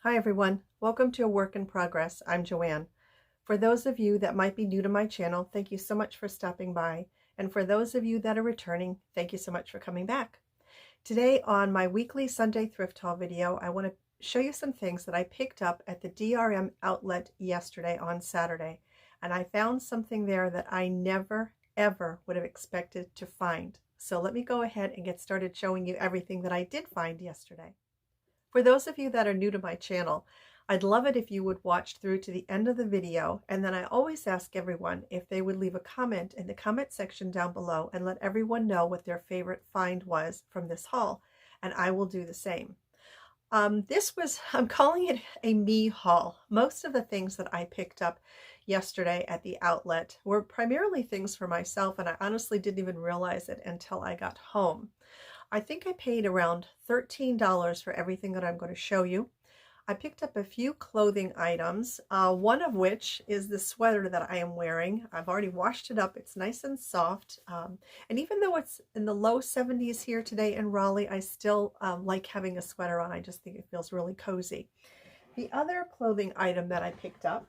Hi everyone, welcome to A Work in Progress. I'm Joanne. For those of you that might be new to my channel, thank you so much for stopping by. And for those of you that are returning, thank you so much for coming back. Today on my weekly Sunday thrift haul video, I want to show you some things that I picked up at the DRM Outlet yesterday on Saturday. And I found something there that I never ever would have expected to find. So let me go ahead and get started showing you everything that I did find yesterday. For those of you that are new to my channel, I'd love it if you would watch through to the end of the video, and then I always ask everyone if they would leave a comment in the comment section down below and let everyone know what their favorite find was from this haul, and I will do the same. I'm calling it a me haul. Most of the things that I picked up yesterday at the outlet were primarily things for myself, and I honestly didn't even realize it until I got home. I think I paid around $13 for everything that I'm going to show you. I picked up a few clothing items, one of which is the sweater that I am wearing. I've already washed it up. It's nice and soft. And even though it's in the low 70s here today in Raleigh, I still like having a sweater on. I just think it feels really cozy. The other clothing item that I picked up,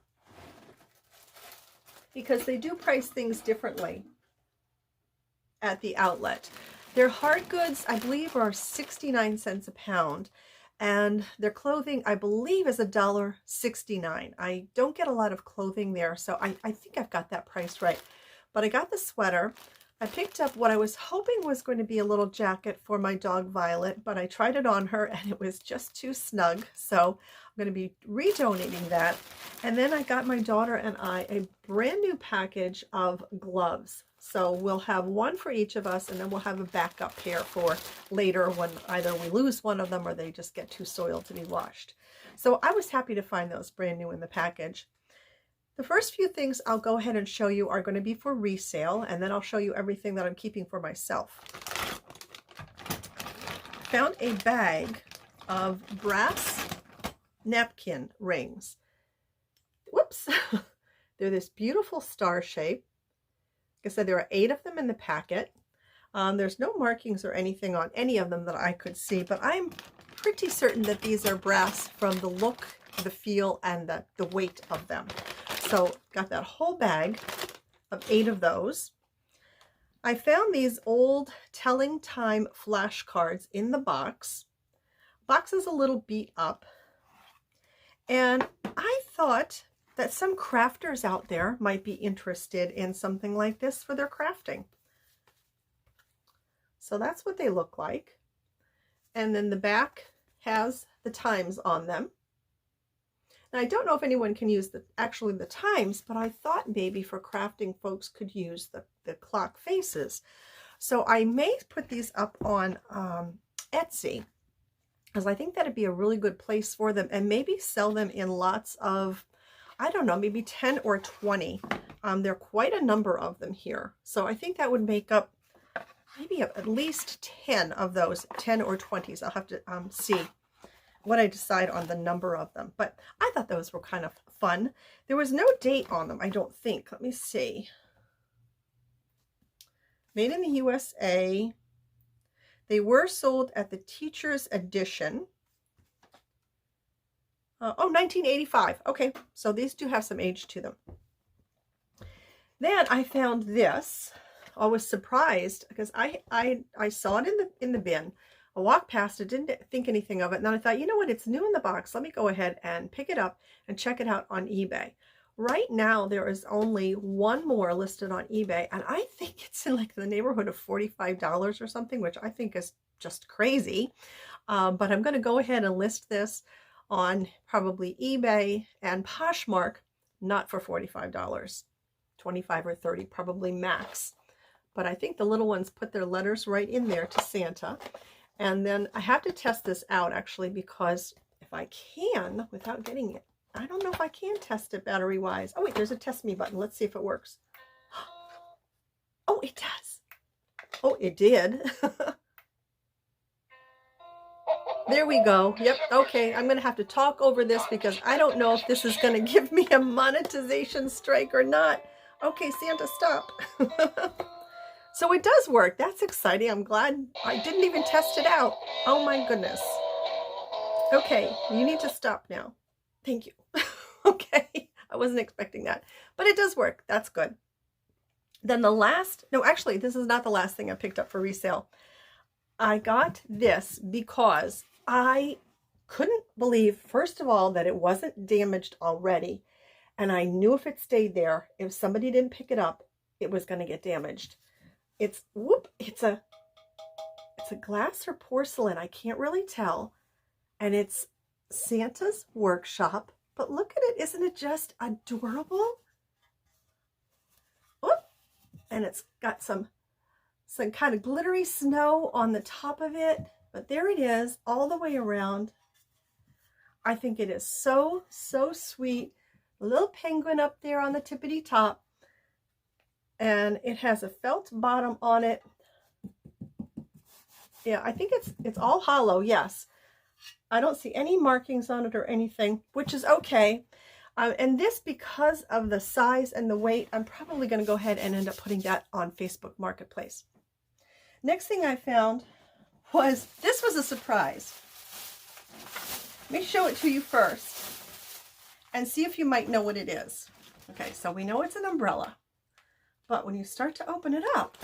because they do price things differently at the outlet. Their hard goods, I believe, are 69 cents a pound, and their clothing, I believe, is $1.69. I don't get a lot of clothing there, so I think I've got that price right. But I got the sweater. I picked up what I was hoping was going to be a little jacket for my dog Violet, but I tried it on her and it was just too snug, so I'm going to be redonating that. And then I got my daughter and I a brand new package of gloves. So we'll have one for each of us, and then we'll have a backup pair for later when either we lose one of them or they just get too soiled to be washed. So I was happy to find those brand new in the package. The first few things I'll go ahead and show you are going to be for resale, and then I'll show you everything that I'm keeping for myself. Found a bag of brass napkin rings. Whoops! They're this beautiful star shape. Like I said, there are 8 of them in the packet. There's no markings or anything on any of them that I could see, but I'm pretty certain that these are brass from the look, the feel, and the weight of them. So got that whole bag of 8 of those. I found these old telling time flashcards in the box. Box is a little beat up, and I thought that some crafters out there might be interested in something like this for their crafting. So that's what they look like. And then the back has the times on them. And I don't know if anyone can use actually the times, but I thought maybe for crafting folks could use the clock faces. So I may put these up on Etsy, because I think that'd be a really good place for them, and maybe sell them in lots of, I don't know, maybe 10 or 20. There are quite a number of them here. So I think that would make up maybe at least 10 of those, 10 or 20s. I'll have to see what I decide on the number of them. But I thought those were kind of fun. There was no date on them, I don't think. Let me see. Made in the USA. They were sold at the Teacher's Edition. Oh, 1985. Okay, so these do have some age to them. Then I found this. I was surprised because I saw it in the bin. I walked past it, didn't think anything of it, and then I thought, you know what, it's new in the box. Let me go ahead and pick it up and check it out on eBay. Right now, there is only one more listed on eBay, and I think it's in like the neighborhood of $45 or something, which I think is just crazy. But I'm going to go ahead and list this on probably eBay and Poshmark, not for $45, 25 or 30 probably max. But I think the little ones put their letters right in there to Santa. And then I have to test this out actually, because if I can, without getting it, I don't know if I can test it battery wise. Oh wait, there's a test me button. Let's see if it works. Oh, it does. Oh, it did. There we go. Yep. Okay. I'm going to have to talk over this because I don't know if this is going to give me a monetization strike or not. Okay, Santa, stop. So it does work. That's exciting. I'm glad I didn't even test it out. Oh my goodness. Okay, you need to stop now. Thank you. Okay, I wasn't expecting that, but it does work. That's good. Then the last, no, actually, this is not the last thing I picked up for resale. I got this because I couldn't believe, first of all, that it wasn't damaged already. And I knew if it stayed there, if somebody didn't pick it up, it was going to get damaged. It's a glass or porcelain, I can't really tell. And it's Santa's Workshop. But look at it, isn't it just adorable? Whoop. And it's got some kind of glittery snow on the top of it. But there it is, all the way around. I think it is so, so sweet. A little penguin up there on the tippity top. And it has a felt bottom on it. Yeah, I think it's all hollow, yes. I don't see any markings on it or anything, which is okay. And this, because of the size and the weight, I'm probably going to go ahead and end up putting that on Facebook Marketplace. Next thing I found was, this was a surprise. Let me show it to you first and see if you might know what it is. Okay, so we know it's an umbrella, but when you start to open it up,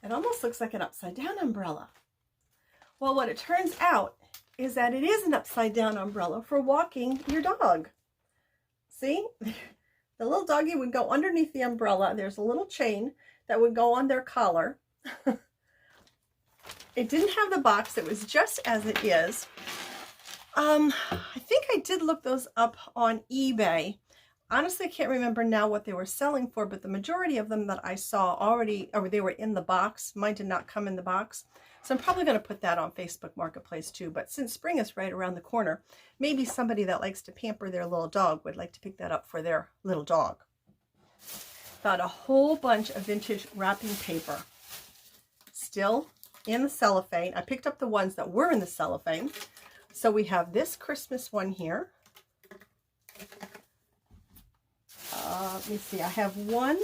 it almost looks like an upside down umbrella. Well, what it turns out is that it is an upside down umbrella for walking your dog. See, the little doggy would go underneath the umbrella. There's a little chain that would go on their collar. It didn't have the box. It was just as it is. I think I did look those up on eBay. Honestly, I can't remember now what they were selling for, but the majority of them that I saw already, or they were in the box. Mine did not come in the box. So I'm probably going to put that on Facebook Marketplace too. But since spring is right around the corner, maybe somebody that likes to pamper their little dog would like to pick that up for their little dog. Found a whole bunch of vintage wrapping paper. Still in the cellophane. I picked up the ones that were in the cellophane. So we have this Christmas one here. Let me see. I have 1,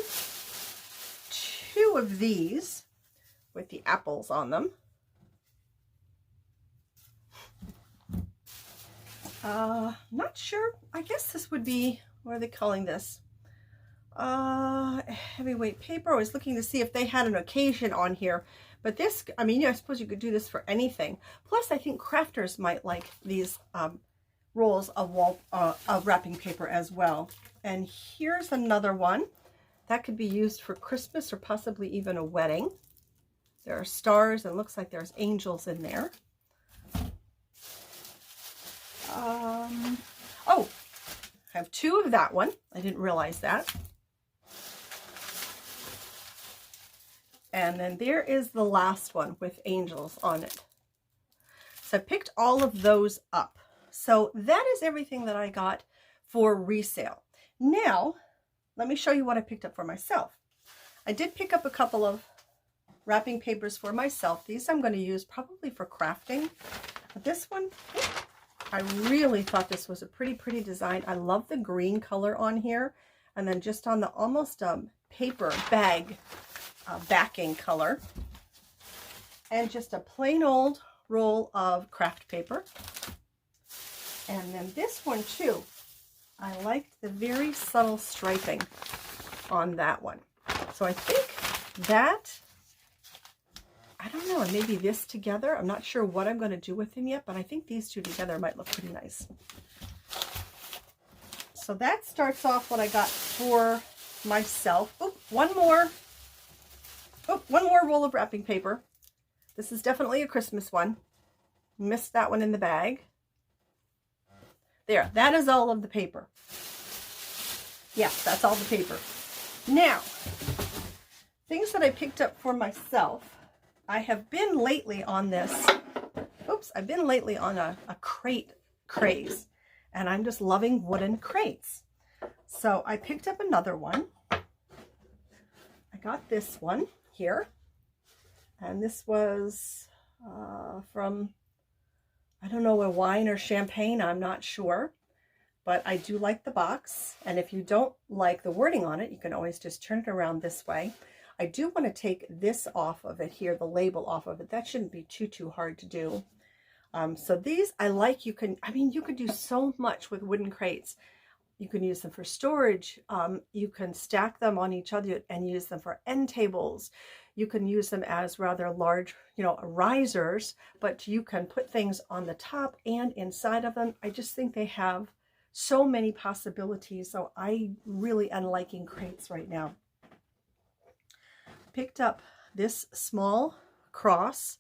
2 of these with the apples on them. Not sure. I guess this would be, what are they calling this? Heavyweight paper. I was looking to see if they had an occasion on here. But this, I mean, I suppose you could do this for anything. Plus, I think crafters might like these rolls of wrapping paper as well. And here's another one that could be used for Christmas or possibly even a wedding. There are stars and looks like there's angels in there. Oh, I have 2 of that one. I didn't realize that. And then there is the last one with angels on it. So I picked all of those up. So that is everything that I got for resale. Now, let me show you what I picked up for myself. I did pick up a couple of wrapping papers for myself. These I'm going to use probably for crafting. But this one, I really thought this was a pretty design. I love the green color on here. And then just on the almost paper bag backing color. And just a plain old roll of craft paper. And then this one too. I liked the very subtle striping on that one. So I think that, I don't know, maybe this together. I'm not sure what I'm going to do with them yet, but I think these 2 together might look pretty nice. So that starts off what I got for myself. Oh, one more roll of wrapping paper. This is definitely a Christmas one. Missed that one in the bag. There, that is all of the paper. Yes, that's all the paper. Now, things that I picked up for myself. I have been lately on this. I've been lately on a crate craze. And I'm just loving wooden crates. So I picked up another one. I got this one here. And this was from, I don't know, a wine or champagne, I'm not sure. But I do like the box. And if you don't like the wording on it, you can always just turn it around this way. I do want to take this off of it here, the label off of it. That shouldn't be too hard to do. So these I like. You can do so much with wooden crates. You can use them for storage. You can stack them on each other and use them for end tables. You can use them as rather large, risers, but you can put things on the top and inside of them. I just think they have so many possibilities. So I really am liking crates right now. Picked up this small cross.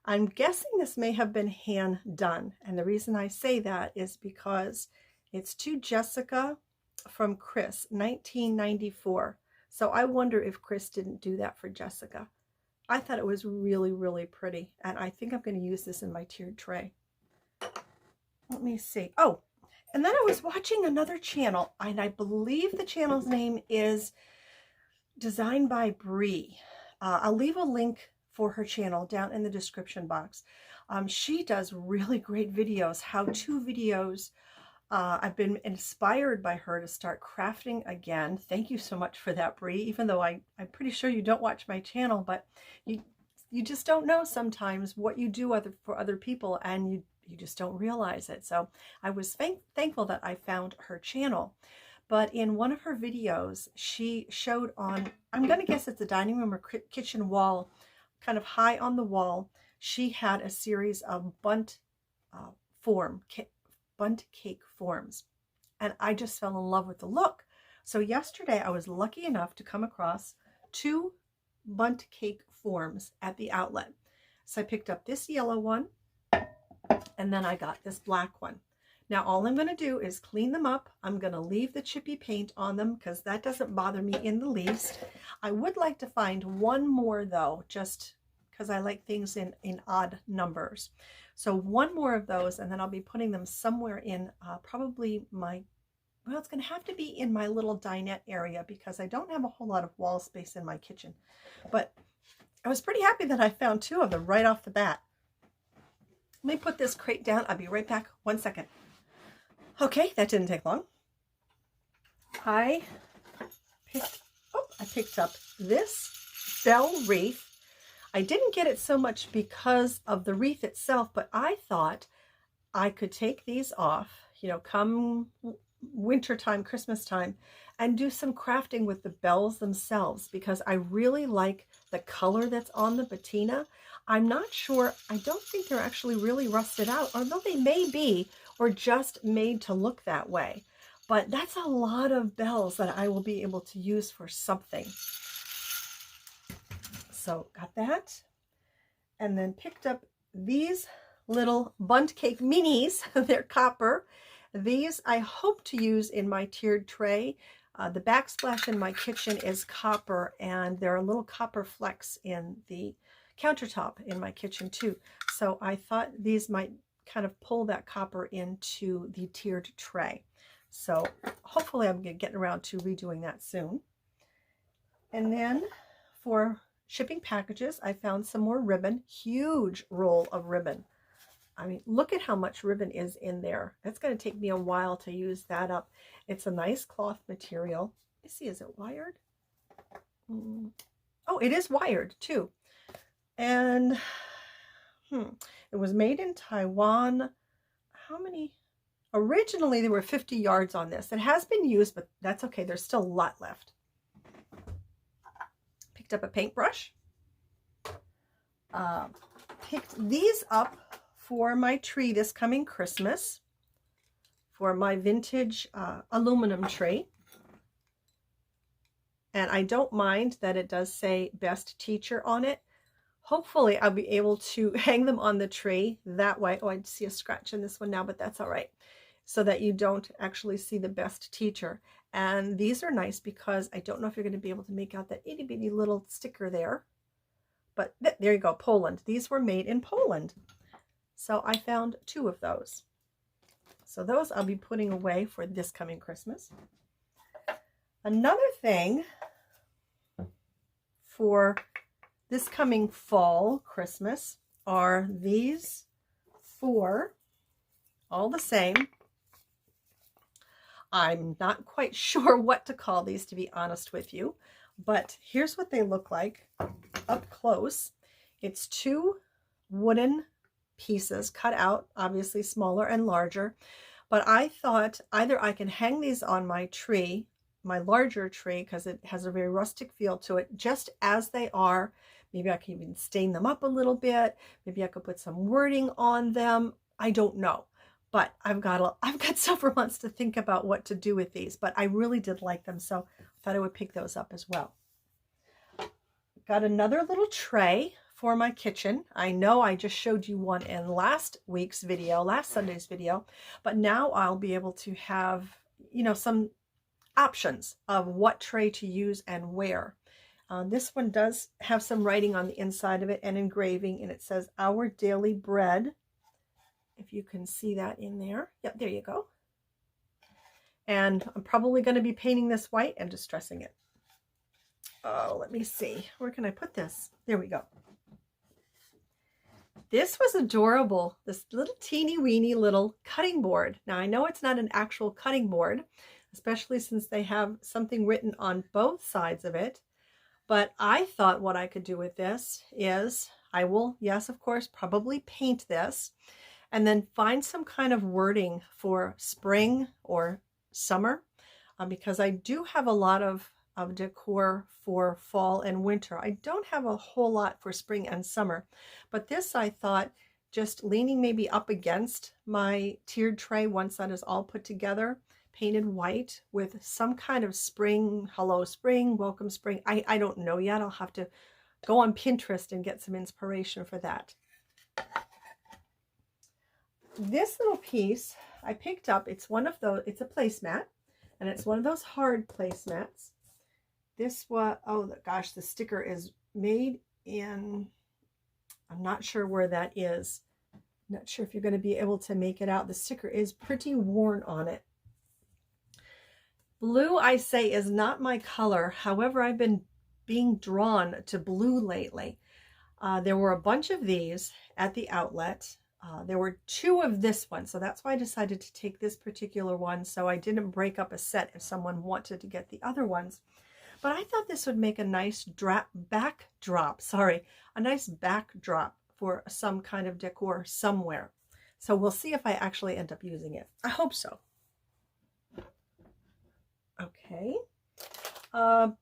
I'm guessing this may have been hand done. And the reason I say that is because it's to Jessica from Chris, 1994. So I wonder if Chris didn't do that for Jessica. I thought it was really, really pretty. And I think I'm going to use this in my tiered tray. Let me see. Oh, and then I was watching another channel, and I believe the channel's name is Designed by Brie. I'll leave a link for her channel down in the description box. She does really great videos, how-to videos. I've been inspired by her to start crafting again. Thank you so much for that, Brie. Even though I'm pretty sure you don't watch my channel, but you just don't know sometimes what you do for other people, and you just don't realize it. So I was thankful that I found her channel. But in one of her videos, she showed on, I'm going to guess it's a dining room or kitchen wall, kind of high on the wall, she had a series of bundt cake forms. And I just fell in love with the look. So yesterday I was lucky enough to come across 2 bundt cake forms at the outlet. So I picked up this yellow one, and then I got this black one. Now all I'm going to do is clean them up. I'm going to leave the chippy paint on them because that doesn't bother me in the least. I would like to find one more though, just because I like things in odd numbers. So one more of those, and then I'll be putting them somewhere in probably my, well, it's going to have to be in my little dinette area because I don't have a whole lot of wall space in my kitchen. But I was pretty happy that I found 2 of them right off the bat. Let me put this crate down. I'll be right back. 1 second. Okay, that didn't take long. I picked up this bell wreath. I didn't get it so much because of the wreath itself, but I thought I could take these off, come wintertime, Christmas time, and do some crafting with the bells themselves because I really like the color that's on the patina. I'm not sure, I don't think they're actually really rusted out, although they may be, or just made to look that way. But that's a lot of bells that I will be able to use for something. So got that. And then picked up these little bundt cake minis. They're copper. These I hope to use in my tiered tray. The backsplash in my kitchen is copper, and there are little copper flecks in the countertop in my kitchen too. So I thought these might kind of pull that copper into the tiered tray. So hopefully I'm getting around to redoing that soon. And then for shipping packages, I found some more ribbon. Huge roll of ribbon. I mean, look at how much ribbon is in there. It's going to take me a while to use that up. It's a nice cloth material. Let's see, is it wired? Oh, it is wired too. And it was made in Taiwan. How many? Originally, there were 50 yards on this. It has been used, but that's okay. There's still a lot left. Picked up a paintbrush. Picked these up for my tree this coming Christmas, for my vintage aluminum tree. And I don't mind that it does say best teacher on it. Hopefully I'll be able to hang them on the tree that way. Oh, I see a scratch in this one now, but that's all right. So that you don't actually see the best teacher. And these are nice because I don't know if you're going to be able to make out that itty bitty little sticker there. But there you go, Poland. These were made in Poland. So I found 2 of those. So those I'll be putting away for this coming Christmas. Another thing for this coming fall Christmas are these 4, all the same. I'm not quite sure what to call these, to be honest with you, but here's what they look like up close. It's 2 wooden pieces cut out, obviously smaller and larger. But I thought either I can hang these on my tree, my larger tree, because it has a very rustic feel to it, just as they are. Maybe I can even stain them up a little bit. Maybe I could put some wording on them. I don't know. But I've got several months to think about what to do with these. But I really did like them, so I thought I would pick those up as well. Got another little tray for my kitchen. I know I just showed you one in last week's video, last Sunday's video, but now I'll be able to have, you know, some options of what tray to use and where. This one does have some writing on the inside of it and engraving, and it says "Our Daily Bread." If you can see that in there. Yep, there you go. And I'm probably going to be painting this white and distressing it. Oh, let me see. Where can I put this? There we go. This was adorable. This little teeny weeny little cutting board. Now I know it's not an actual cutting board, especially since they have something written on both sides of it. But I thought what I could do with this is I will, yes, of course, probably paint this and then find some kind of wording for spring or summer, because I do have a lot of decor for fall and winter. I don't have a whole lot for spring and summer, but this I thought, just leaning maybe up against my tiered tray once that is all put together, painted white with some kind of spring, hello spring, welcome spring. I don't know yet. I'll have to go on Pinterest and get some inspiration for that. This little piece I picked up, it's one of those, it's a placemat, and it's one of those hard placemats. This was, oh gosh, the sticker is made in, I'm not sure where that is. I'm not sure if you're going to be able to make it out. The sticker is pretty worn on it. Blue, I say, is not my color. However, I've been being drawn to blue lately. There were a bunch of these at the outlet. There were 2 of this one, so that's why I decided to take this particular one, so I didn't break up a set if someone wanted to get the other ones. But I thought this would make a nice backdrop for some kind of decor somewhere. So we'll see if I actually end up using it. I hope so. Okay.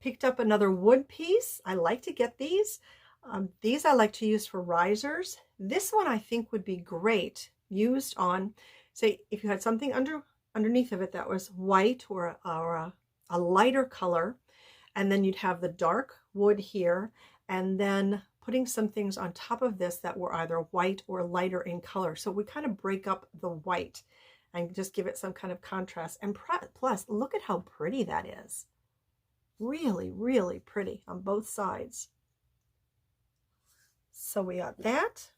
Picked up another wood piece. I like to get these. These I like to use for risers. This one I think would be great used on, say, if you had something underneath of it that was white or a lighter color, and then you'd have the dark wood here, and then putting some things on top of this that were either white or lighter in color. So we kind of break up the white and just give it some kind of contrast. And plus, look at how pretty that is. Really, really pretty on both sides. So we got that.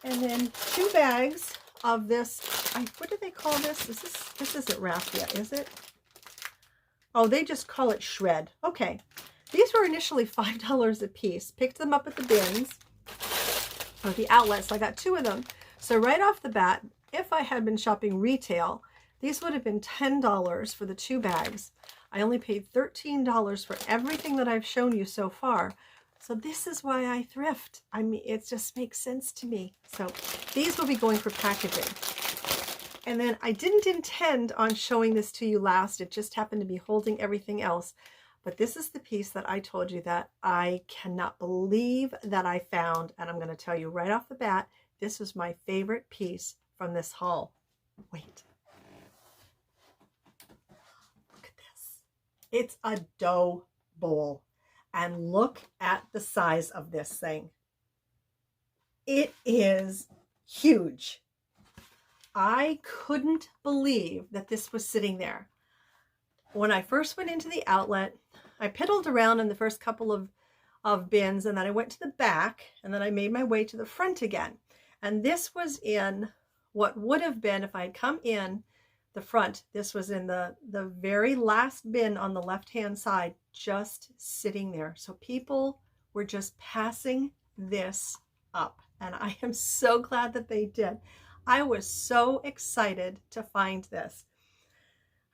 And then 2 bags of this, what do they call this? This isn't raffia, is it? Oh, they just call it shred. Okay. These were initially $5 a piece. Picked them up at the bins or the outlet, so I got 2 of them. So right off the bat, if I had been shopping retail, these would have been $10 for the 2 bags. I only paid $13 for everything that I've shown you so far. So this is why I thrift. I mean, it just makes sense to me. So these will be going for packaging. And then I didn't intend on showing this to you last. It just happened to be holding everything else. But this is the piece that I told you that I cannot believe that I found. And I'm going to tell you right off the bat, this was my favorite piece from this haul. Wait. Look at this. It's a dough bowl. And look at the size of this thing. It is huge. I couldn't believe that this was sitting there. When I first went into the outlet, I piddled around in the first couple of bins, and then I went to the back, and then I made my way to the front again. And this was in what would have been, if I had come in the front, this was in the very last bin on the left-hand side, just sitting there. So people were just passing this up, and I am so glad that they did. I was so excited to find this.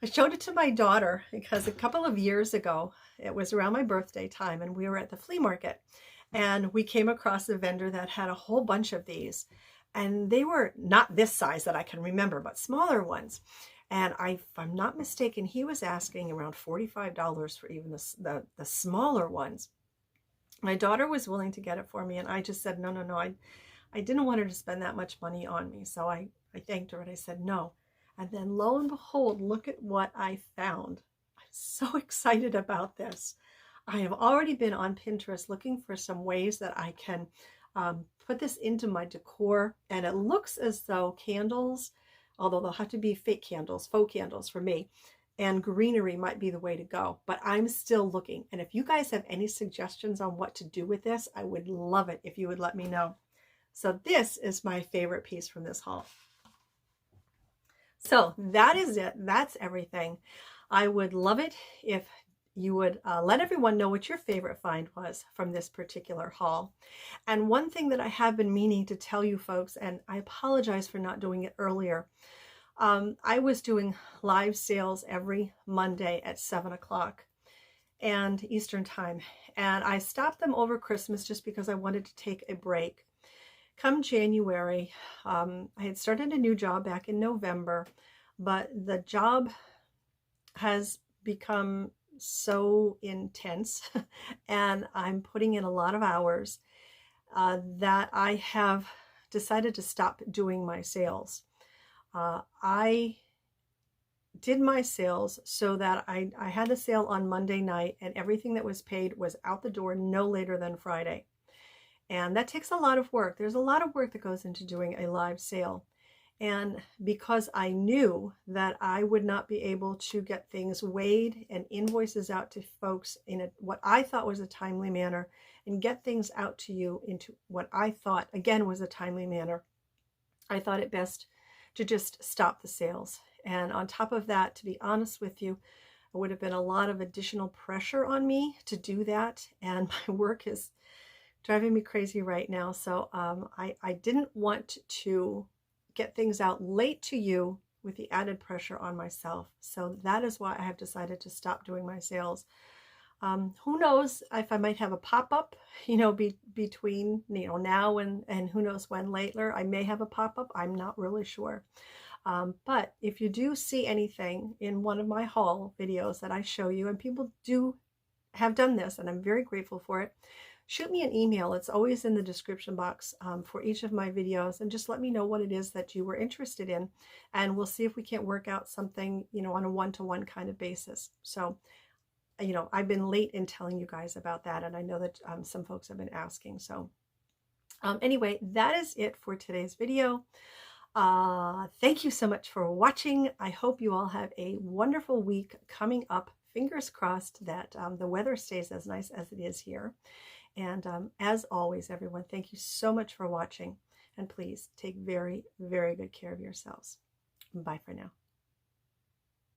I showed it to my daughter because a couple of years ago, it was around my birthday time, and we were at the flea market, and we came across a vendor that had a whole bunch of these. And they were not this size that I can remember, but smaller ones. And if I'm not mistaken, he was asking around $45 for even the smaller ones. My daughter was willing to get it for me, and I just said, no, no, no. I didn't want her to spend that much money on me. So I thanked her and I said no. And then lo and behold, look at what I found. I'm so excited about this. I have already been on Pinterest looking for some ways that I can put this into my decor. And it looks as though candles, although they'll have to be fake candles, faux candles for me, and greenery might be the way to go. But I'm still looking. And if you guys have any suggestions on what to do with this, I would love it if you would let me know. So this is my favorite piece from this haul. So that is it. That's everything. I would love it if you would let everyone know what your favorite find was from this particular haul. And one thing that I have been meaning to tell you folks, and I apologize for not doing it earlier, I was doing live sales every Monday at 7 o'clock and Eastern time. And I stopped them over Christmas just because I wanted to take a break. Come January, I had started a new job back in November, but the job has become so intense and I'm putting in a lot of hours that I have decided to stop doing my sales. I did my sales so that I had a sale on Monday night and everything that was paid was out the door no later than Friday. And that takes a lot of work. There's a lot of work that goes into doing a live sale. And because I knew that I would not be able to get things weighed and invoices out to folks in what I thought was a timely manner and get things out to you into what I thought, again, was a timely manner, I thought it best to just stop the sales. And on top of that, to be honest with you, it would have been a lot of additional pressure on me to do that. And my work is driving me crazy right now. So I didn't want to get things out late to you with the added pressure on myself. So that is why I have decided to stop doing my sales. Who knows if I might have a pop-up, between, now and who knows when later. I may have a pop-up. I'm not really sure. But if you do see anything in one of my haul videos that I show you, and people do have done this, and I'm very grateful for it, shoot me an email. It's always in the description box for each of my videos, and just let me know what it is that you were interested in, and we'll see if we can't work out something, on a one-to-one kind of basis. So, I've been late in telling you guys about that, and I know that some folks have been asking. So anyway, that is it for today's video. Thank you so much for watching. I hope you all have a wonderful week coming up. Fingers crossed that the weather stays as nice as it is here. And as always, everyone, thank you so much for watching. And please take very, very good care of yourselves. Bye for now.